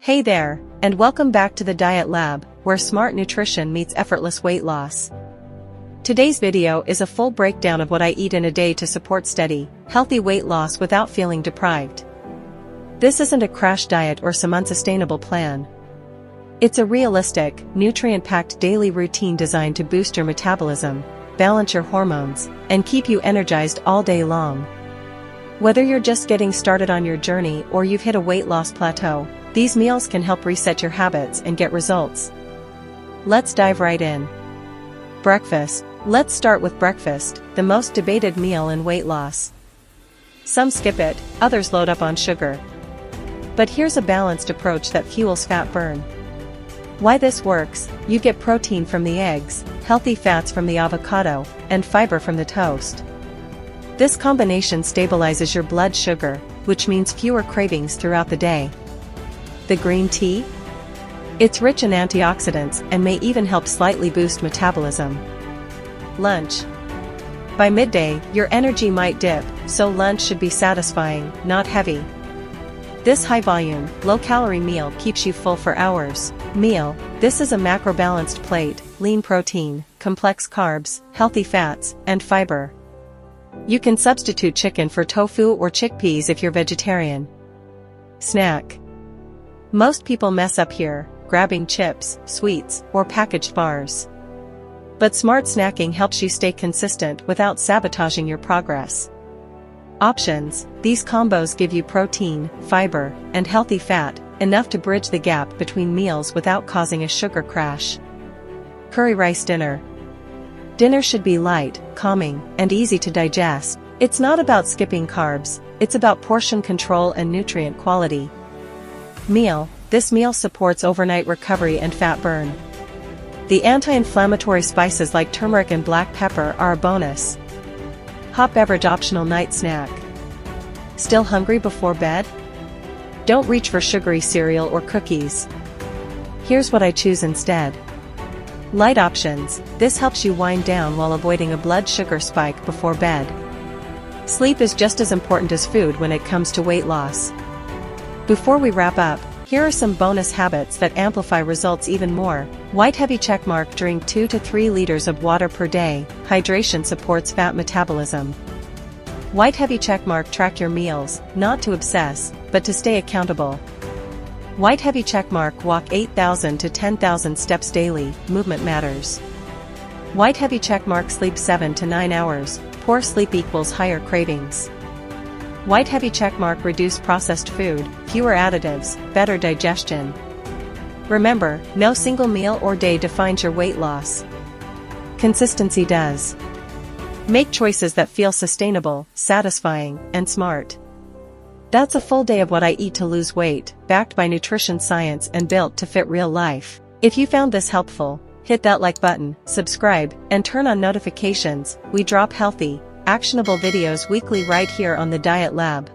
Hey there, and welcome back to the Diet Lab, where smart nutrition meets effortless weight loss. Today's video is a full breakdown of what I eat in a day to support steady, healthy weight loss without feeling deprived. This isn't a crash diet or some unsustainable plan. It's a realistic, nutrient-packed daily routine designed to boost your metabolism, balance your hormones, and keep you energized all day long. Whether you're just getting started on your journey or you've hit a weight loss plateau, these meals can help reset your habits and get results. Let's dive right in. Breakfast. Let's start with breakfast, the most debated meal in weight loss. Some skip it, others load up on sugar. But here's a balanced approach that fuels fat burn. Why this works: you get protein from the eggs, healthy fats from the avocado, and fiber from the toast. This combination stabilizes your blood sugar, which means fewer cravings throughout the day. The green tea? It's rich in antioxidants and may even help slightly boost metabolism. Lunch. By midday, your energy might dip, so lunch should be satisfying, not heavy. This high-volume, low-calorie meal keeps you full for hours. Meal. This is a macro-balanced plate: lean protein, complex carbs, healthy fats, and fiber. You can substitute chicken for tofu or chickpeas if you're vegetarian. Snack. Most people mess up here, grabbing chips, sweets, or packaged bars. But smart snacking helps you stay consistent without sabotaging your progress. Options. These combos give you protein, fiber, and healthy fat, enough to bridge the gap between meals without causing a sugar crash. Curry rice dinner. Dinner should be light, calming, and easy to digest. It's not about skipping carbs, it's about portion control and nutrient quality. Meal. This meal supports overnight recovery and fat burn. The anti-inflammatory spices like turmeric and black pepper are a bonus. Hot beverage optional night snack. Still hungry before bed? Don't reach for sugary cereal or cookies. Here's what I choose instead. Light options. This helps you wind down while avoiding a blood sugar spike before bed. Sleep is just as important as food when it comes to weight loss. Before we wrap up, here are some bonus habits that amplify results even more. White heavy checkmark: drink 2 to 3 liters of water per day. Hydration supports fat metabolism. White heavy checkmark: track your meals, not to obsess, but to stay accountable. White heavy checkmark: walk 8,000 to 10,000 steps daily. Movement matters. White heavy checkmark: sleep 7 to 9 hours. Poor sleep equals higher cravings. White heavy checkmark: reduce processed food, fewer additives, better digestion. Remember, no single meal or day defines your weight loss. Consistency does. Make choices that feel sustainable, satisfying, and smart. That's a full day of what I eat to lose weight, backed by nutrition science and built to fit real life. If you found this helpful, hit that like button, subscribe, and turn on notifications. We drop healthy, actionable videos weekly right here on the Diet Lab.